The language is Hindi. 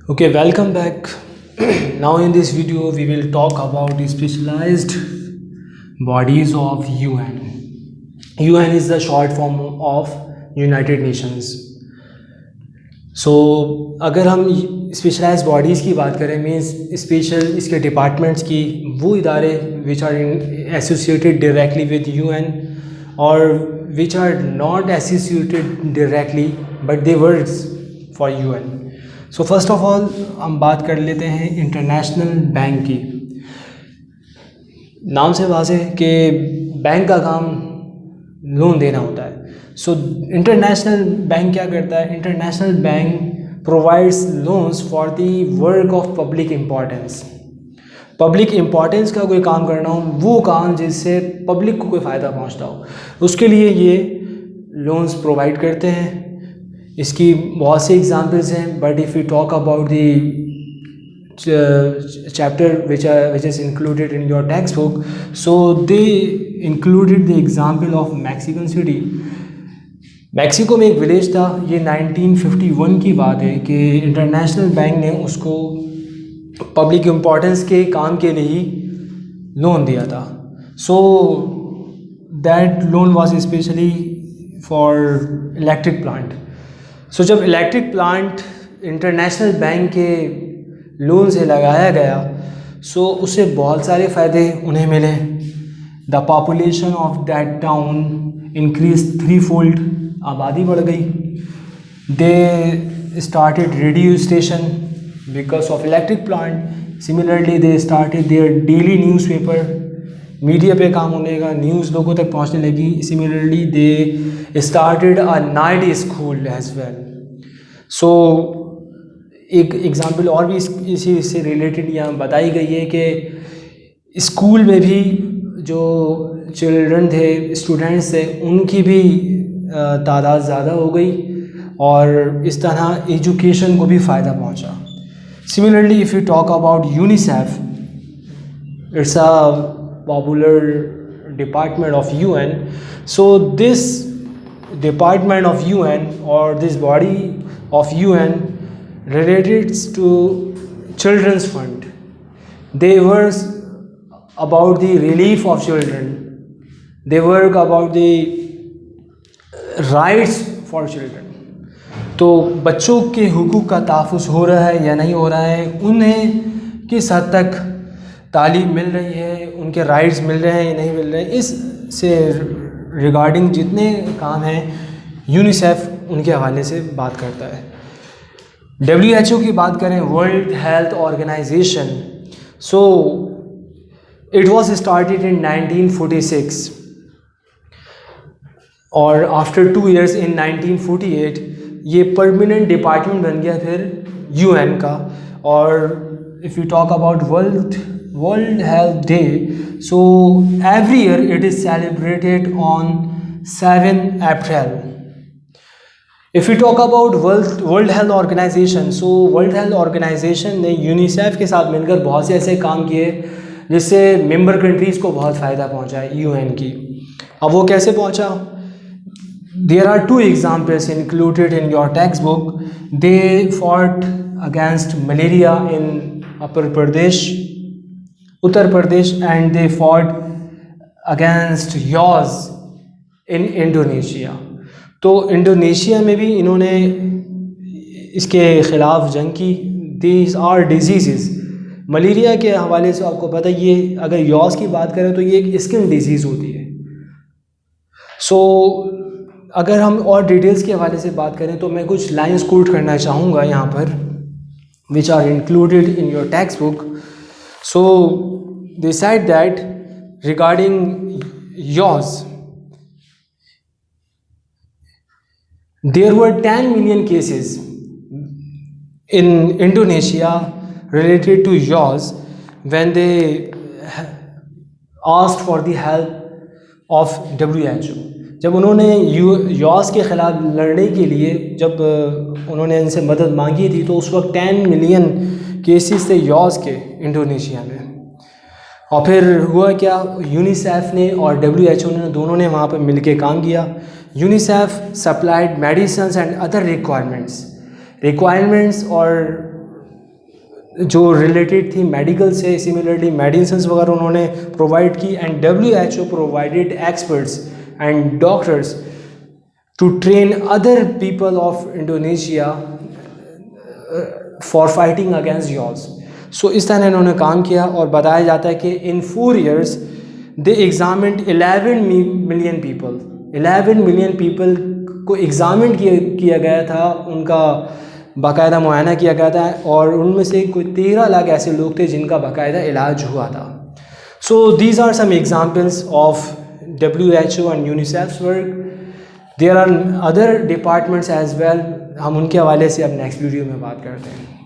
Okay, welcome back. Now in this video we will talk about the specialized bodies of UN. UN is the short form of United Nations. So अगर हम स्पेशलाइज बॉडीज़ की बात करें मीन्स स्पेशल इसके डिपार्टमेंट्स की, वो इदारे which are associated directly with UN और which are not associated directly but they works for UN. So first of all हम बात कर लेते हैं इंटरनेशनल बैंक की. नाम से वाज़ेह कि बैंक का काम लोन देना होता है. सो इंटरनेशनल बैंक क्या करता है? International bank provides loans for the work of public importance. Public importance का कोई काम करना हो, वो काम जिससे पब्लिक को कोई फ़ायदा पहुंचता हो, उसके लिए ये लोन्स प्रोवाइड करते हैं. इसकी बहुत से एग्जांपल्स हैं, but if you talk about the chapter which is included in your textbook, so they included the example of Mexican City. Mexico में एक विलेज था. ये 1951 की बात है कि इंटरनेशनल बैंक ने उसको पब्लिक इम्पोर्टेंस के काम के लिए ही लोन दिया था. So that loan was specially for electric plant. So जब इलेक्ट्रिक प्लांट इंटरनेशनल बैंक के लोन से लगाया गया, सो उससे बहुत सारे फ़ायदे उन्हें मिले. The population of that town increase 3-fold. आबादी बढ़ गई. They started radio station because of electric plant. Similarly they started their daily newspaper. Media पे काम होने का, न्यूज़ लोगों तक पहुंचने लगी. Similarly they started a night school as well. So एक एग्ज़ाम्पल और भी इसी से रिलेटेड यहाँ बताई गई है कि स्कूल में भी जो चिल्ड्रन थे, स्टूडेंट्स थे, उनकी भी तादाद ज़्यादा हो गई और इस तरह एजुकेशन को भी फ़ायदा पहुँचा. Similarly if you talk about UNICEF, it's a popular department of UN. So this department of UN or this body of UN related to children's fund. They work about the relief of children. They work about the rights for children. तो बच्चों के हुकूक का तहफ़्फ़ुज़ हो रहा है या नहीं हो रहा है, उन्हें किस हद तक तालीम मिल रही है, उनके राइट्स मिल रहे हैं या नहीं मिल रहे हैं, इससे रिगार्डिंग जितने काम हैं यूनिसेफ उनके हवाले से बात करता है. WHO की बात करें, world health organisation. So it was started in 1946 और आफ्टर 2 years इन 1948 ये परमानेंट डिपार्टमेंट बन गया फिर UN का. और if you talk about World Health Day, so every year it is celebrated on 7 April. If we talk about World Health Organization, so World Health Organization ने यूनिसेफ के साथ मिलकर बहुत से ऐसे काम किए जिससे मेंबर कंट्रीज़ को बहुत फ़ायदा पहुंचा है UN की. अब वो कैसे पहुंचा? There are 2 examples included in your textbook. They fought against malaria in Uttar Pradesh and they fought against याज इन इंडोनेशिया. तो इंडोनेशिया में भी इन्होंने इसके ख़िलाफ़ जंग की. These are disease. मलेरिया के हवाले से आपको पता है, ये अगर याज की बात करें तो ये एक स्किन डिजीज़ होती है. सो अगर हम और डिटेल्स के हवाले से बात करें तो मैं कुछ लाइन्स कोट करना चाहूँगा यहाँ पर which are included in your text book. So they said that regarding yaws, there were 10 million cases in Indonesia related to yaws when they asked for the help of WHO. जब उन्होंने यास के ख़िलाफ़ लड़ने के लिए जब उन्होंने इनसे मदद मांगी थी तो उस वक्त 10 मिलियन केसेस थे यास के इंडोनेशिया में. और फिर हुआ क्या, यूनिसेफ ने और WHO ने दोनों ने वहाँ पर मिलके काम किया. UNICEF supplied medicines and other requirements और जो रिलेटेड थी मेडिकल से, सिमिलरली मेडिसिन्स वगैरह उन्होंने प्रोवाइड की। And WHO provided experts and doctors to train other people of Indonesia for fighting against yaws. So इस तरह इन्होंने काम किया और बताया जाता है कि इन 4 years they examined 11 million people, 11 million people को एग्ज़ामिन किया गया था, उनका बाकायदा मुआयना किया गया था, और उनमें से कोई 13 लाख ऐसे लोग थे जिनका बाकायदा इलाज हुआ था। So these are some examples of WHO and UNICEF's work. There are other departments as well, हम उनके हवाले से अब नेक्स्ट वीडियो में बात करते हैं।